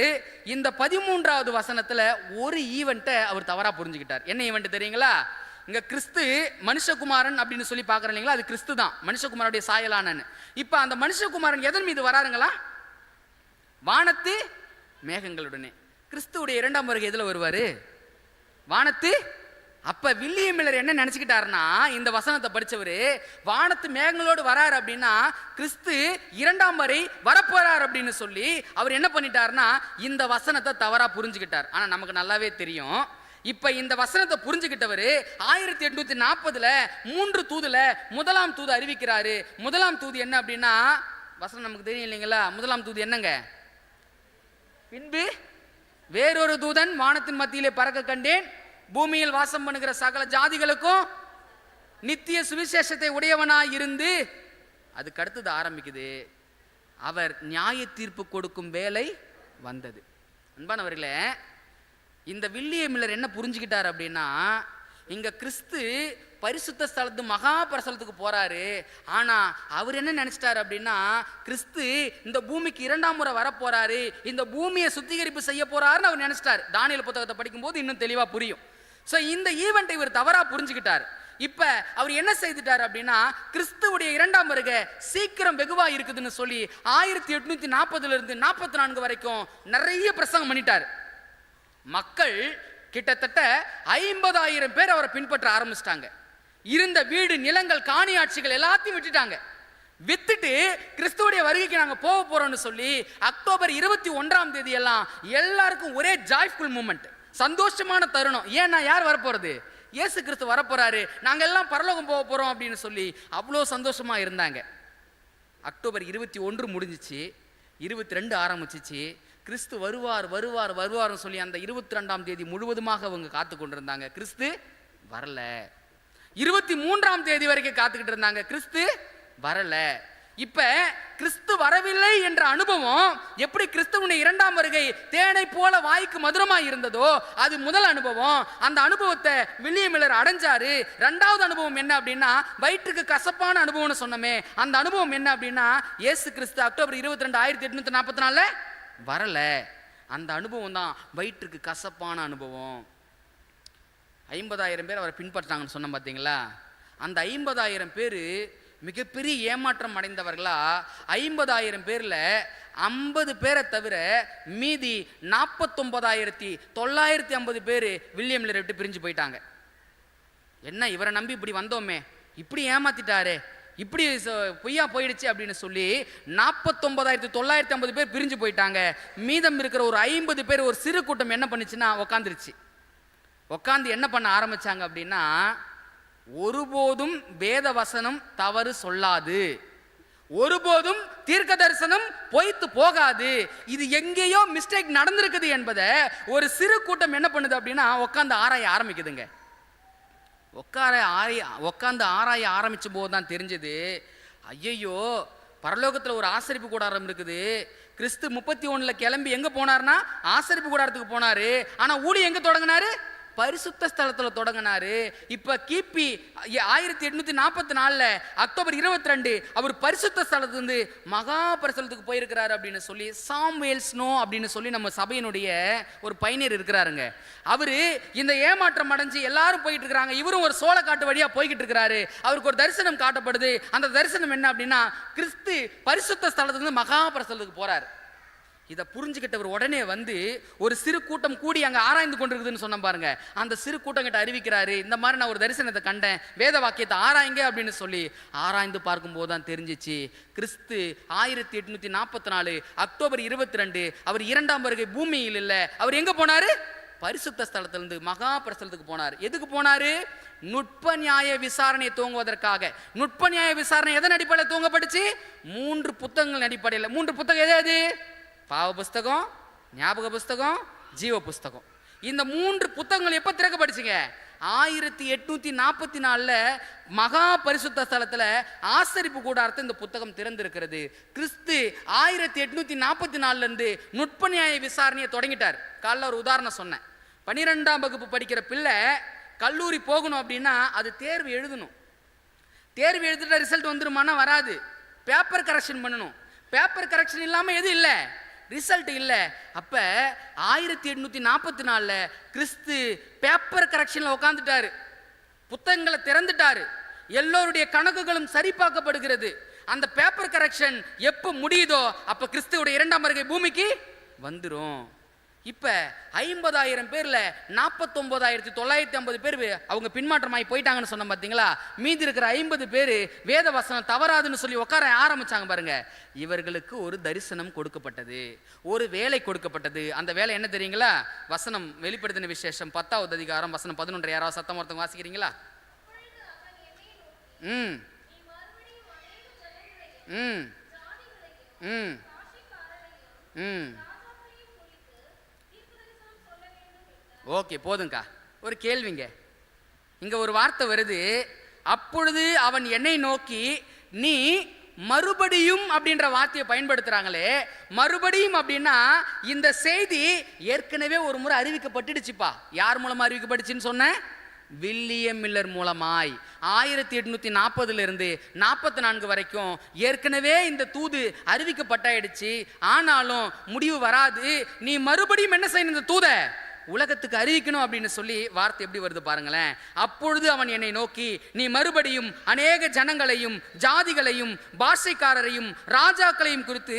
இந்த 13வது வசனத்துல ஒரு ஈவெண்ட்டை அவர் தவறா புரிஞ்சுக்கிட்டார். என்ன ஈவெண்ட் தெரியுங்களா? இங்க கிறிஸ்து மனுஷகுமாரன் அப்படின்னு சொல்லி பாக்குறேன் இல்லைங்களா? அது கிறிஸ்து தான், மனுஷகுமாரனுடைய சாயலானன்னு. இப்ப அந்த மனுஷகுமாரன் எதன் மீது வராருங்களா? வானத்து மேகங்களுடனே. கிறிஸ்துவுடைய 2ஆம் வருகை எதுல வருவாரு? வானத்து. அப்ப வில்லியம் மில்லர் என்ன நினைச்சுக்கிட்டாருன்னா இந்த வசனத்தை படிச்சவரு வானத்து மேகங்களோடு வராரு அப்படின்னா கிறிஸ்து 2ஆம் வரை வரப்போறார் அப்படின்னு சொல்லி அவர் என்ன பண்ணிட்டாருன்னா இந்த வசனத்தை தவறா புரிஞ்சுக்கிட்டார். ஆனா நமக்கு நல்லாவே தெரியும். இப்ப இந்த வசனத்தை புரிஞ்சுக்கிட்டவர் 1840 3 தூதுல 1ஆம் தூது அறிவிக்கிறாரு. 1ஆம் தூது என்ன அப்படின்னா வசனம் நமக்கு தெரியும் இல்லைங்களா? 1ஆம் தூது என்னங்க? பின்பு வேறொரு தூதன் வானத்தின் மத்தியிலே பறக்க கண்டேன், பூமியில் வாசம் பண்ணுகிற சகல ஜாதிகளுக்கும் நித்திய சுவிசேஷத்தை உடையவனாய் இருந்து, அதுக்கு அடுத்தது ஆரம்பிக்குது, அவர் நியாய தீர்ப்பு கொடுக்கும் வேலை வந்தது. அன்பானவர்களே, இந்த வில்லியம் மில்லர் என்ன புரிஞ்சுக்கிட்டார் அப்படின்னா இங்க கிறிஸ்து பரிசுத்த ஸ்தலத்து மகா பரிசுத்தத்துக்கு போறாரு. ஆனா அவர் என்ன நினைச்சிட்டாரு அப்படின்னா கிறிஸ்து இந்த பூமிக்கு 2ஆம் முறை வரப்போறாரு, இந்த பூமியை சுத்திகரிப்பு செய்ய போறாருன்னு அவர் நினைச்சிட்டார். தானியேல் புத்தகத்தை படிக்கும் போது இன்னும் தெளிவா புரியும். சோ இந்த ஈவென்ட்டை இவர் தவறா புரிஞ்சுக்கிட்டார். இப்ப அவர் என்ன செய்துட்டார் அப்படின்னா கிறிஸ்துவுடைய 2ஆம் வருகை சீக்கிரம் வெகுவா இருக்குதுன்னு சொல்லி 1840 இருந்து 44 வரைக்கும் நிறைய பிரசங்கம் பண்ணிட்டார். மக்கள் கிட்டத்தட்ட 50,000 பேர் அவரை பின்பற்ற ஆரம்பிச்சிட்டாங்க. இருந்த வீடு நிலங்கள் காணி ஆட்சிகள் எல்லாத்தையும் விட்டுட்டாங்க. வித்துட்டு கிறிஸ்துவுடைய வருகைக்கு நாங்க போக போறோம்னு சொல்லி அக்டோபர் 21ஆம் தேதி எல்லாம் எல்லாருக்கும் ஒரே ஜாய்ஃபுல் மூமெண்ட், சந்தோஷமான தருணம். ஏன்னா யார் வரப்போறது? இயேசு கிறிஸ்து வரப்போறாரு, நாங்க எல்லாம் பரலோகம் போக போறோம் அப்படின்னு சொல்லி அவ்வளோ சந்தோஷமா இருந்தாங்க. அக்டோபர் 21 முடிஞ்சிச்சு, 22 ஆரம்பிச்சிச்சு. கிறிஸ்து வருவார் வருவார் வருவார்னு சொல்லி அந்த 22ஆம் தேதி முழுவதுமாக அவங்க காத்து கொண்டிருந்தாங்க. கிறிஸ்து வரல. 23ஆம் தேதி வரைக்கும் காத்துக்கிட்டு இருந்தாங்க. கிறிஸ்து வரல. இப்ப கிறிஸ்து வரவில்லை என்ற அனுபவம் எப்படி கிறிஸ்துவுடைய 2ஆம் வருகை தேனை போல வாய்க்கு மதுரமாய் இருந்ததோ அது முதல் அனுபவம். அந்த அனுபவத்தை வில்லியம் மில்லர் அடைஞ்சாரு. 2வது அனுபவம் என்ன அப்படின்னா வயிற்றுக்கு கசப்பான அனுபவம்னு சொன்னமே, அந்த அனுபவம் என்ன அப்படின்னா இயேசு கிறிஸ்து அக்டோபர் 22 1844 வரலை. அந்த அனுபவம் தான் வயிற்றுக்கு கசப்பான அனுபவம். 50,000 பேர் அவரை பின்பற்றாங்கன்னு சொன்ன பார்த்தீங்களா? அந்த 50,000 பேர் மிகப்பெரிய ஏமாற்றம் அடைந்தவர்களா? 50,000 பேரில் 50 பேரை தவிர மீதி 49,950 பேர் வில்லியம் மில்லரை விட்டு பிரிஞ்சு போயிட்டாங்க. என்ன இவரை நம்பி இப்படி வந்தோமே, இப்படி ஏமாத்திட்டாரு, இப்படி பொய்யா போயிடுச்சு அப்படின்னு சொல்லி 49,950 பேர் பிரிஞ்சு போயிட்டாங்க. மீதம் இருக்கிற ஒரு 50 பேர் ஒரு சிறு கூட்டம் என்ன பண்ணுச்சுன்னா உக்காந்துருச்சு. உக்காந்து என்ன பண்ண ஆரம்பிச்சாங்க அப்படின்னா, ஒருபோதும் வேத வசனம் தவறு சொல்லாது, ஒருபோதும் தீர்க்க தரிசனம் பொய்த்து போகாது, இது எங்கேயோ மிஸ்டேக் நடந்திருக்குது என்பதை ஒரு சிறு கூட்டம் என்ன பண்ணுது அப்படின்னா உட்காந்து ஆராய ஆரம்பிக்குதுங்க. உட்காந்து ஆராய ஆரம்பிச்ச போது தான் தெரிஞ்சது, ஐயையோ பரலோகத்தில் ஒரு ஆசரிப்பு கூடாரம் இருக்குது. கிறிஸ்து 31 கிளம்பி எங்க போனார்னா ஆசரிப்பு கூடாரத்துக்கு போனாரு. ஆனா ஊழி எங்க தொடங்கினாரு? பரிசுத்த ஸ்தலத்தில் தொடங்கினாரு. இப்ப கிபி 1844 அக்டோபர் 22 அவர் பரிசுத்த ஸ்தலத்திலிருந்து மகா பரிசுத்தத்துக்கு போயிருக்கிறாரு அப்படின்னு சொல்லி சாமுவேல் ஸ்னோ அப்படின்னு சொல்லி நம்ம சபையினுடைய ஒரு பயனர் இருக்கிறாருங்க. அவரு இந்த ஏமாற்றம் அடைஞ்சு எல்லாரும் போயிட்டு இருக்கிறாங்க, இவரும் ஒரு சோளக்காட்டு வழியா போய்கிட்டு இருக்கிறாரு. அவருக்கு ஒரு தரிசனம் காட்டப்படுது. அந்த தரிசனம் என்ன அப்படின்னா, கிறிஸ்து பரிசுத்த ஸ்தலத்திலிருந்து மகா பரிசுத்தத்துக்கு போறாரு. இதை புரிஞ்சுக்கிட்டவர் உடனே வந்து ஒரு சிறு கூட்டம் கூடி அங்கே ஆராய்ந்து கொண்டிருக்குதுன்னு சொன்ன பாருங்க. அந்த சிறு கூட்டம் கிட்ட அறிவிக்கிறாரு, இந்த மாதிரி நான் ஒரு தரிசனத்தை கண்டேன், வேத வாக்கியத்தை ஆராய்ங்க அப்படின்னு சொல்லி ஆராய்ந்து பார்க்கும்போது தான் தெரிஞ்சிச்சு, கிறிஸ்து 1844 அக்டோபர் 22 அவர் 2ஆம் வருகை பூமியில் இல்லை. அவர் எங்க போனாரு? பரிசுத்த ஸ்தலத்திலிருந்து மகா பரிசுத்தத்துக்கு போனார். எதுக்கு போனாரு? நுட்ப நியாய விசாரணையை துவங்குவதற்காக. நுட்ப நியாய விசாரணை எதன் அடிப்படையில் துவங்கப்பட்டுச்சு? 3 புத்தகங்கள் அடிப்படையில். 3 புத்தகம் எது? பாவ புஸ்தகம், ஞாபக புஸ்தகம், ஜீவ புஸ்தகம். இந்த 3 புத்தகங்கள் எப்ப திறக்கப்பட்டுச்சுங்க? 1844 மகா பரிசுத்த ஸ்தலத்துல ஆசரிப்பு கூடாரத்தை இந்த புத்தகம் திறந்திருக்கிறது. கிறிஸ்து 1844 இருந்து நுட்ப நியாய விசாரணையை தொடங்கிட்டார். காலைல ஒரு உதாரணம் சொன்னேன். 12ஆம் வகுப்பு படிக்கிற பிள்ளை கல்லூரி போகணும் அப்படின்னா அது தேர்வு எழுதணும். தேர்வு எழுதிட்ட ரிசல்ட் வந்துருமானா வராது. பேப்பர் கரெக்ஷன் பண்ணணும். பேப்பர் கரெக்ஷன் இல்லாம எது இல்லை? ரிசல்ட் இல்லை. அப்ப 1844 கிறிஸ்து பேப்பர் கரெக்ஷன்ல உட்காந்துட்டாரு, புத்தகங்களை திறந்துட்டாரு, எல்லோருடைய கணக்குகளும் சரிபார்க்கப்படுகிறது. அந்த பேப்பர் கரெக்ஷன் எப்ப முடியுதோ அப்ப கிறிஸ்துவோட 2ஆம் வருகை பூமிக்கு வந்துரும். இப்ப 50,000 பேர்ல 49,950 பேர் அவங்க பின்மாற்றமாகி போயிட்டாங்கன்னு சொன்ன பாத்தீங்களா? மீதி இருக்கிற 50 பேர் வேத வசனம் தவறாதுன்னு சொல்லி உட்கார ஆரம்பிச்சாங்க பாருங்க. இவர்களுக்கு ஒரு தரிசனம் கொடுக்கப்பட்டது, ஒரு வேலை கொடுக்கப்பட்டது. அந்த வேலை என்ன தெரியுங்களா? வசனம் வெளிப்படுத்தின விசேஷம் 10ஆவது அதிகாரம் வசனம் 11. யாராவது சத்தம் ஒருத்தவங்க வாசிக்கிறீங்களா? ம் ம் ம் ம் ஓகே, போதுங்கக்கா. ஒரு கேள்விங்க, இங்க ஒரு வார்த்தை வருது, அப்பொழுது அவன் என்னை நோக்கி நீ மறுபடியும் அப்படின்ற வார்த்தையை பயன்படுத்துறாங்களே. மறுபடியும் அப்படின்னா இந்த செய்தி ஏற்கனவே ஒரு முறை அறிவிக்கப்பட்டுடுச்சுப்பா. யார் மூலமா அறிவிக்கப்பட்டுச்சுன்னு சொன்ன? வில்லியம் மில்லர் மூலமாய் 1840 இருந்து 44 வரைக்கும் ஏற்கனவே இந்த தூது அறிவிக்கப்பட்டாயிடுச்சு. ஆனாலும் முடிவு வராது. நீ மறுபடியும் என்ன செய்யணும்? இந்த தூதை உலகத்துக்கு அறிவிக்கணும் அப்படின்னு சொல்லி வார்த்தை எப்படி வருது பாருங்களேன். அப்பொழுது அவன் என்னை நோக்கி நீ மறுபடியும் அநேக ஜனங்களையும் ஜாதிகளையும் பாஷைக்காரரையும் ராஜாக்களையும் குறித்து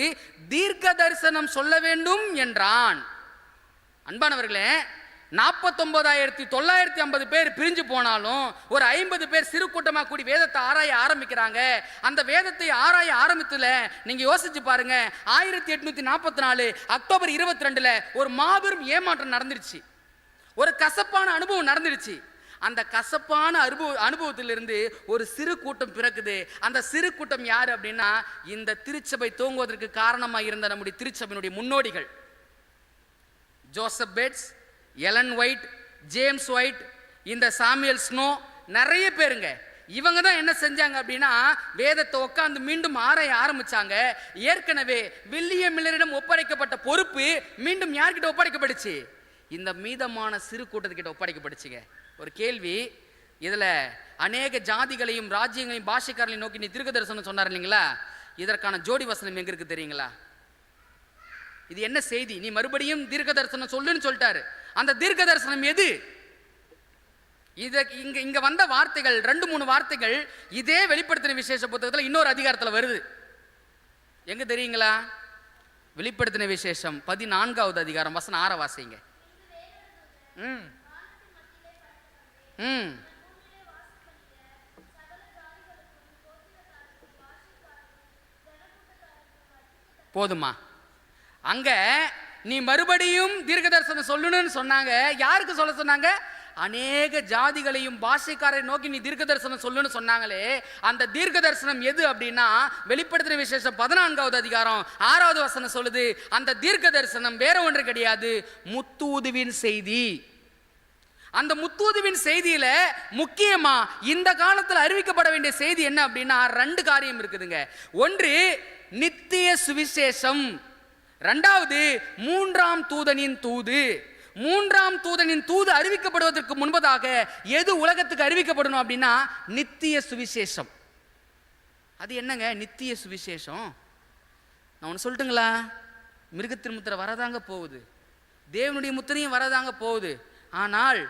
தீர்க்க தரிசனம் சொல்ல வேண்டும் என்றான். அன்பானவர்களே, 49,950 பேர் பிரிஞ்சு போனாலும் ஒரு 50 பேர் சிறு கூட்டமாக கூடி வேதத்தை ஆராய ஆரம்பிக்கிறாங்க. அந்த வேதத்தை ஆராய ஆரம்பித்துல நீங்க யோசிச்சு பாருங்க, 1844 அக்டோபர் 22 ஒரு மாபெரும் ஏமாற்றம் நடந்துருச்சு. ஒரு கசப்பான அனுபவம் நடந்துருச்சு. அந்த கசப்பான அனுபவத்திலிருந்து ஒரு சிறு கூட்டம் பிறக்குது. அந்த சிறு கூட்டம் யாரு அப்படின்னா, இந்த திருச்சபை தோங்குவதற்கு காரணமாக இருந்த நம்முடைய திருச்சபையினுடைய முன்னோடிகள் Joseph Bates, Ellen White, James White, இந்த சாமுவேல் ஸ்னோ, நிறைய பேருங்க. இவங்க தான் என்ன செஞ்சாங்க அப்படின்னா வேதத்தை உட்கார்ந்து மீண்டும் ஆராய ஆரம்பிச்சாங்க. ஏற்கனவே வில்லியம் மில்லரிடம் ஒப்படைக்கப்பட்ட பொறுப்பு மீண்டும் யார்கிட்ட ஒப்படைக்கப்பட்டுச்சு? இந்த மீதமான சிறு கூட்டத்துக்கிட்ட ஒப்படைக்கப்பட்டுச்சுங்க. ஒரு கேள்வி, இதுல அநேக ஜாதிகளையும் ராஜ்யங்களையும் பாஷைக்காரர்களையும் நோக்கி நீ தீர்க்க தரிசனம் சொன்னார் இல்லைங்களா? இதற்கான ஜோடி வசனம் எங்க இருக்கு தெரியுங்களா? இது என்ன செய்தி, நீ மறுபடியும் தீர்க்க தரிசனம் சொல்லுன்னு சொல்லிட்டாரு. அந்த தீர்க்க தரிசனம் எது? இங்க வந்த வார்த்தைகள் 2-3 வார்த்தைகள் இதே வெளிப்படுத்தின விசேஷ புத்தகத்தில் இன்னொரு அதிகாரத்தில் வருது. எங்க தெரியுங்களா? வெளிப்படுத்தின விசேஷம் 14வது அதிகாரம் வசனம் 6 வாசிங்க. போதுமா? அங்க நீ மறுபடியும் தீர்க்க தரிசனம் சொல்லணும்னு சொன்னாங்க. யாருக்கு சொல்ல சொன்னாங்க? அநேக ஜாதிகளையும் பாஷைக்காரை நோக்கி நீ தீர்க்க தரிசனம் சொல்லுன்னு சொன்னாங்களே, அந்த தீர்க்க தரிசனம் எது அப்படின்னா வெளிப்படுத்தின விசேஷம் 14வது அதிகாரம் 6வது வசனம் சொல்லுது. அந்த தீர்க்க தரிசனம் வேற ஒன்று கிடையாது, முத்தூதுவின் செய்தி. அந்த முத்தூதுவின் செய்தியில முக்கியமா இந்த காலத்தில் அறிவிக்கப்பட வேண்டிய செய்தி என்ன அப்படின்னா 2 காரியம் இருக்குதுங்க. ஒன்று நித்திய சுவிசேஷம், 2வது 3ஆம் தூதனின் தூது. 3ஆம் தூதனின் தூது அறிவிக்கப்படுவதற்கு முன்பதாக எது உலகத்துக்கு அறிவிக்கப்படணும் அப்படின்னா நித்திய சுவிசேஷம். அது என்னங்க நித்திய சுவிசேஷம்? நான் ஒன்று சொல்லட்டுங்களா? மிருகத்தின் முத்திரை வரதாங்க போகுது, தேவனுடைய முத்திரையும் வரதாங்க போகுது. ஆனால்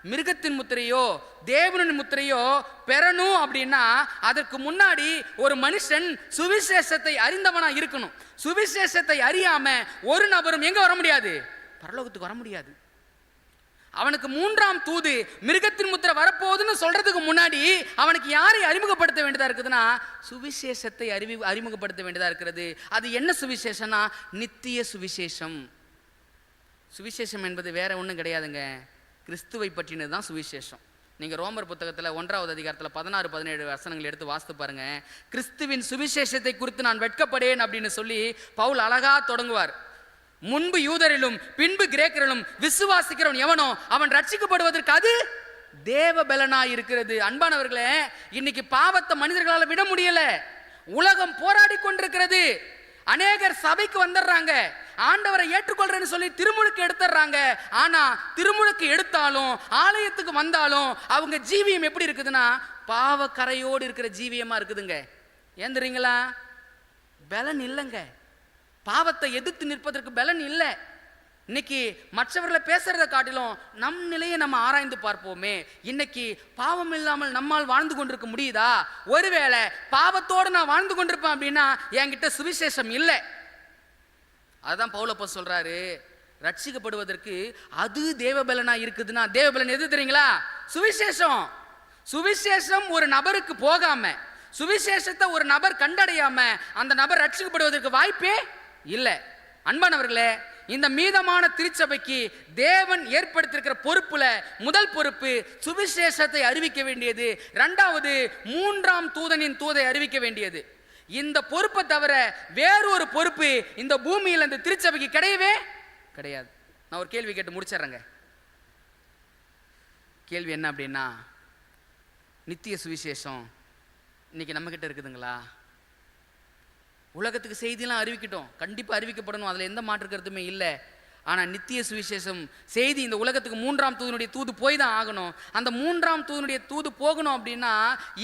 மிருகத்தின் முத்திரையோ தேவனின் முத்திரையோ பெறணும் அப்படின்னா அதற்கு முன்னாடி ஒரு மனுஷன் சுவிசேஷத்தை அறிந்தவனா இருக்கணும். சுவிசேஷத்தை அறியாம ஒரு நபரும் எங்க வர முடியாது? பரலோகத்துக்கு வர முடியாது. அவனுக்கு 3ஆம் தூது மிருகத்தின் முத்திரை வரப்போகுதுன்னு சொல்றதுக்கு முன்னாடி அவனுக்கு யாரை அறிமுகப்படுத்த வேண்டியதா இருக்குதுன்னா சுவிசேஷத்தை அறிமுகப்படுத்த வேண்டியதா இருக்கிறது. அது என்ன சுவிசேஷம்னா நித்திய சுவிசேஷம். சுவிசேஷம் என்பது வேற ஒன்றும் கிடையாதுங்க, கிறிஸ்துவை பற்றினது தான் சுவிசேஷம். நீங்க ரோமர் புத்தகத்தில் 1வது அதிகாரத்தில் 16-17 வசனங்கள் எடுத்து வாசித்து பாருங்க. கிறிஸ்துவின் சுவிசேஷத்தை குறித்து நான் வெட்கப்படேன் அப்படின்னு சொல்லி பவுல் அழகா தொடங்குவார். முன்பு யூதரிலும் பின்பு கிரேக்கரிலும் விசுவாசிக்கிறவன் எவனோ அவன் ரட்சிக்கப்படுவதற்கு அது தேவ பலனாய் இருக்கிறது. அன்பானவர்களே, இன்னைக்கு பாவத்தை மனிதர்களால் விட முடியல. உலகம் போராடி கொண்டிருக்கிறது. அநேகர் சபைக்கு வந்துடுறாங்க, ஆண்டவரை ஏற்றுக்கொள்றேன்னு சொல்லி திருமுழுக்கு எடுத்துறாங்க. ஆனா திருமுழுக்கு எடுத்தாலும் ஆலயத்துக்கு வந்தாலும் அவங்க ஜீவியம் எப்படி இருக்குதுன்னா பாவ கரையோடு இருக்கிற ஜீவியமா இருக்குதுங்க. ஏன் தெரியுங்களா? பலன் இல்லைங்க. பாவத்தை எதிர்த்து நிற்பதற்கு பலன் இல்லை. இன்னைக்கு மற்றவர்களை பேசுறதை காட்டிலும் நம் நிலையை நம்ம ஆராய்ந்து பார்ப்போமே. இன்னைக்கு பாவம் இல்லாமல் நம்மால் வாழ்ந்து கொண்டிருக்க முடியுதா? ஒருவேளை பாவத்தோடு நான் வாழ்ந்து கொண்டிருப்பேன் அப்படின்னா என்கிட்ட சுவிசேஷம் இல்லை. அதுதான் பவுல் அப்போஸ்தலன் சொல்றாரு, ரட்சிக்கப்படுவதற்கு அது தேவபலனா இருக்குதுன்னா தேவபலன் எது தெரியுங்களா? சுவிசேஷம். சுவிசேஷம் ஒரு நபருக்கு போகாம, சுவிசேஷத்தை ஒரு நபர் கண்டடையாம அந்த நபர் ரட்சிக்கப்படுவதற்கு வாய்ப்பே இல்லை. அன்பானவர்களே, இந்த மீதமான திருச்சபைக்கு தேவன் ஏற்படுத்தியிருக்கிற பொறுப்புல முதல் பொறுப்பு சுவிசேஷத்தை அறிவிக்க வேண்டியது, 2வது 3ஆம் தூதனின் தூதை அறிவிக்க வேண்டியது. இந்த பொறுப்பை தவிர வேறொரு பொறுப்பு இந்த பூமியில் இந்த திருச்சபைக்கு கிடையவே கிடையாது. நான் ஒரு கேள்வி கேட்டு முடிச்சிடுறேங்க. கேள்வி என்ன அப்படின்னா, நித்திய சுவிசேஷம் இன்னைக்கு நம்ம கிட்ட இருக்குதுங்களா? உலகத்துக்கு செய்தியெல்லாம் அறிவிக்கட்டும், கண்டிப்பாக அறிவிக்கப்படணும், அதில் எந்த மாற்று கருத்துமே இல்லை. ஆனால் நித்திய சுவிசேஷம் செய்தி இந்த உலகத்துக்கு 3ஆம் தூதனுடைய தூது போய் தான் ஆகணும். அந்த 3ஆம் தூதனுடைய தூது போகணும் அப்படின்னா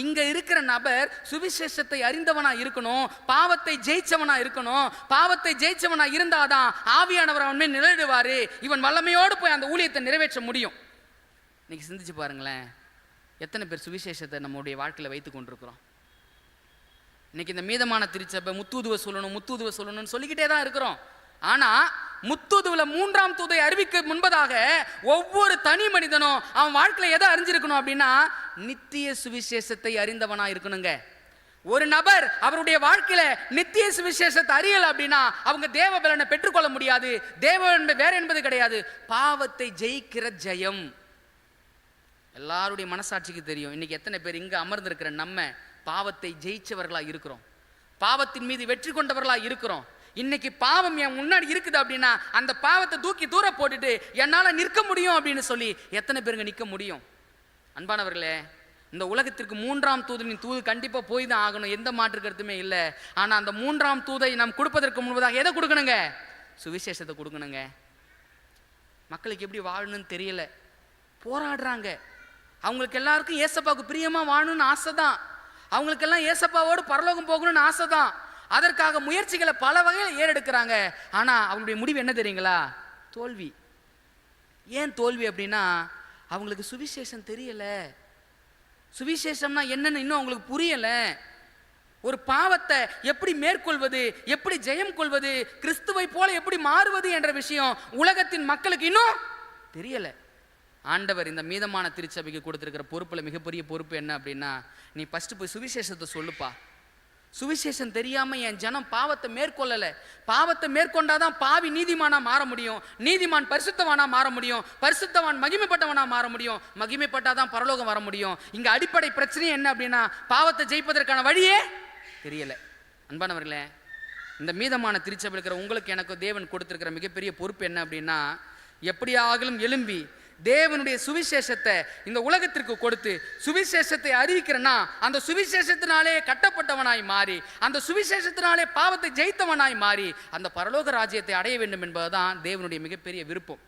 இங்கே இருக்கிற நபர் சுவிசேஷத்தை அறிந்தவனா இருக்கணும், பாவத்தை ஜெயிச்சவனா இருக்கணும். பாவத்தை ஜெயிச்சவனா இருந்தாதான் ஆவியானவர் அவன் மேல் நிலையிடுவார், இவன் வல்லமையோடு போய் அந்த ஊழியத்தை நிறைவேற்ற முடியும். இன்னைக்கு சிந்திச்சு பாருங்களேன், எத்தனை பேர் சுவிசேஷத்தை நம்முடைய வாழ்க்கையில் வைத்து கொண்டிருக்கிறோம்? இன்னைக்கு இந்த மீதமான திருச்சபை முத்தூதுவை சொல்லணும்னு சொல்லிக்கிட்டே தான் இருக்கிறோம். ஆனா முத்தூதுவில் 3ஆம் தூதை அறிவிக்க முன்பதாக ஒவ்வொரு தனி மனிதனும் அவன் வாழ்க்கையில எதை அறிஞ்சிருக்கணும் அப்படின்னா நித்திய சுவிசேஷத்தை அறிந்தவனா இருக்கணுங்க. ஒரு நபர் அவருடைய வாழ்க்கையில நித்திய சுவிசேஷத்தை அறியல அப்படின்னா அவங்க தேவ பலனை பெற்றுக்கொள்ள முடியாது. தேவ வேற என்பது கிடையாது, பாவத்தை ஜெயிக்கிற ஜெயம். எல்லாருடைய மனசாட்சிக்கு தெரியும், இன்னைக்கு எத்தனை பேர் இங்க அமர்ந்திருக்கிற நம்ம பாவத்தை ஜெயிச்சவர்களா இருக்கிறோம், பாவத்தின் மீது வெற்றி கொண்டவர்களா இருக்கிறோம். இன்னைக்கு பாவம் என் முன்னாடி இருக்குது அப்படின்னா அந்த பாவத்தை தூக்கி தூர போட்டுட்டு என்னால நிற்க முடியும் அப்படின்னு சொல்லி எத்தனை பேருங்க நிற்க முடியும்? அன்பானவர்களே, இந்த உலகத்திற்கு 3ஆம் தூதனின் தூது கண்டிப்பா போய் தான் ஆகணும், எந்த மாற்று கருத்துமே இல்லை. ஆனா அந்த 3ஆம் தூதை நாம் கொடுப்பதற்கு முன்பதாக எதை கொடுக்கணுங்க? சுவிசேஷத்தை கொடுக்கணுங்க. மக்களுக்கு எப்படி வாழணும்னு தெரியல, போராடுறாங்க. அவங்களுக்கு எல்லாருக்கும் ஏசப்பாவுக்கு பிரியமா வாழணும்னு ஆசை தான், அவங்களுக்கெல்லாம் ஏசப்பாவோடு பரலோகம் போகணும்னு ஆசை தான். அதற்காக முயற்சிகளை பல வகையில் ஏறெடுக்கிறாங்க. ஆனா அவங்களுடைய முடிவு என்ன தெரியுங்களா? தோல்வி. ஏன் தோல்வி அப்படின்னா, அவங்களுக்கு சுவிசேஷம் தெரியல. சுவிசேஷம்னா என்னன்னு இன்னும் அவங்களுக்கு புரியல. ஒரு பாவத்தை எப்படி மேற்கொள்வது, எப்படி ஜெயம் கொள்வது, கிறிஸ்துவை போல எப்படி மாறுவது என்ற விஷயம் உலகத்தின் மக்களுக்கு இன்னும் தெரியல. ஆண்டவர் இந்த மீதமான திருச்சபைக்கு கொடுத்திருக்கிற பொறுப்புல மிகப்பெரிய பொறுப்பு என்ன அப்படின்னா, நீ ஃபர்ஸ்ட் போய் சுவிசேஷத்தை சொல்லுப்பா. சுவிசேஷம் தெரியாம என் ஜனம் பாவத்தை மேற்கொள்ளல. பாவத்தை மேற்கொண்டாதான் பாவி நீதிமானா மாற முடியும், நீதிமான் பரிசுத்தவானா மாற முடியும், பரிசுத்தவான் மகிமைப்பட்டவனா மாற முடியும், மகிமைப்பட்டாதான் பரலோகம் வர முடியும். இங்க அடிப்படை பிரச்சனை என்ன அப்படின்னா, பாவத்தை ஜெயிப்பதற்கான வழியே தெரியல. அன்பானவர்களே, இந்த மீதமான திருச்சபையில் இருக்கிற உங்களுக்கு எனக்கு தேவன் கொடுத்திருக்கிற மிகப்பெரிய பொறுப்பு என்ன அப்படின்னா, எப்படியாகலும் எழும்பி தேவனுடைய சுவிசேஷத்தை இந்த உலகத்திற்கு கொடுத்து சுவிசேஷத்தை அறிவிக்கிறனா, அந்த சுவிசேஷத்தினாலே கட்டப்பட்டவனாய் மாறி, அந்த சுவிசேஷத்தினாலே பாவத்தை ஜெயித்தவனாய் மாறி அந்த பரலோக ராஜ்யத்தை அடைய வேண்டும் என்பதுதான் தேவனுடைய மிகப்பெரிய விருப்பம்.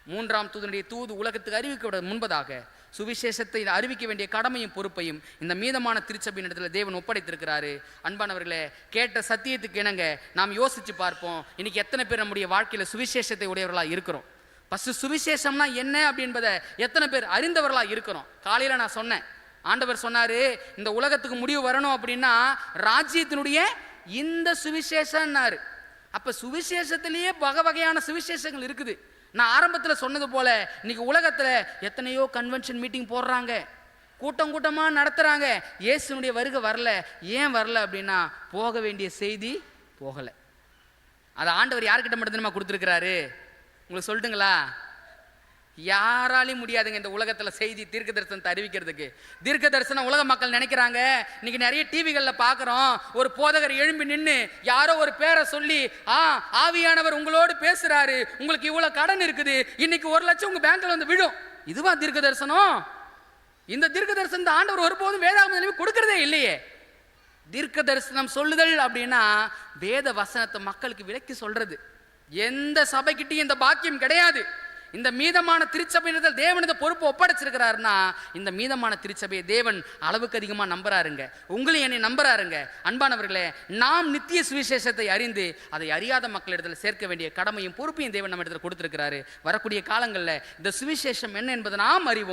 மூன்றாம் தூதனுடைய தூது உலகத்துக்கு அறிவிக்க முன்பதாக சுவிசேஷத்தை அறிவிக்க வேண்டிய கடமையும் பொறுப்பையும் இந்த மீதமான திருச்சபையின் இடத்துல தேவன் ஒப்படைத்திருக்கிறாரு. அன்பானவர்களே, கேட்ட சத்தியத்துக்கு இணங்க நாம் யோசிச்சு பார்ப்போம். இன்னைக்கு எத்தனை பேர் நம்முடைய வாழ்க்கையில சுவிசேஷத்தை உடையவர்களாக இருக்கிறோம்? ஃபர்ஸ்ட் சுவிசேஷம்னா என்ன அப்படின்பதை எத்தனை பேர் அறிந்தவர்களா இருக்கிறோம்? காலையில நான் சொன்னேன், ஆண்டவர் சொன்னாரு, இந்த உலகத்துக்கு முடிவு வரணும் அப்படின்னா ராஜ்யத்தினுடைய இந்த சுவிசேஷம்னாரு. அப்ப சுவிசேஷத்திலேயே வகையான சுவிசேஷங்கள் இருக்குது. நான் ஆரம்பத்தில் சொன்னது போல இன்னைக்கு உலகத்துல எத்தனையோ கன்வென்ஷன் மீட்டிங் போடுறாங்க, கூட்டம் கூட்டமா நடத்துறாங்க. இயேசுனுடைய வருகை வரல. ஏன் வரல அப்படின்னா, போக வேண்டிய செய்தி போகல. அதை ஆண்டவர் யார்கிட்ட மட்டும் தெரியுமா கொடுத்துருக்கிறாரு? உங்களுக்கு சொல்லட்டுங்களா? யாராலையும் முடியாதுங்க இந்த உலகத்துல செய்தி தீர்க்க தரிசனத்தை அறிவிக்கிறதுக்கு. தீர்க்க தரிசனம் உலக மக்கள் நினைக்கிறாங்க. இன்னைக்கு நிறைய டிவிகள்ல பாக்குறோம், ஒரு போதகர் எழும்பி நின்று யாரோ ஒரு பேரை சொல்லி, ஆவியானவர் உங்களோடு பேசுறாரு, உங்களுக்கு இவ்வளவு கடன் இருக்குது, இன்னைக்கு 1 லட்சம் உங்க பேங்க்ல வந்து விழும். இதுவா தீர்க்க தரிசனம்? இந்த தீர்க்க தரிசனத்தை ஆண்டவர் ஒருபோதும் வேதாகம கொடுக்கறதே இல்லையே. தீர்க்க தரிசனம் சொல்லுதல் அப்படின்னா வேத வசனத்தை மக்களுக்கு விளக்கி சொல்றது. எந்த சபைக்கிட்டையும் இந்த பாக்கியம் கிடையாது. இந்த மீதமான திருச்சபையினர்கள் தேவன் இந்த பொறுப்பு ஒப்படைச்சிருக்கிறாருன்னா, இந்த மீதமான திருச்சபையை தேவன் அளவுக்கு அதிகமா நம்புறாருங்க. உங்களையும் என்னை நம்புறாருங்க. அன்பானவர்களே, நாம் நித்திய சுவிசேஷத்தை அறிந்து அதை அறியாத மக்களிடத்தில் சேர்க்க வேண்டிய கடமையும் பொறுப்பையும் தேவன் நம்ம இடத்துல கொடுத்திருக்கிறாரு. வரக்கூடிய காலங்களில் இந்த சுவிசேஷம் என்ன என்பதை நாம் அறிவோம்.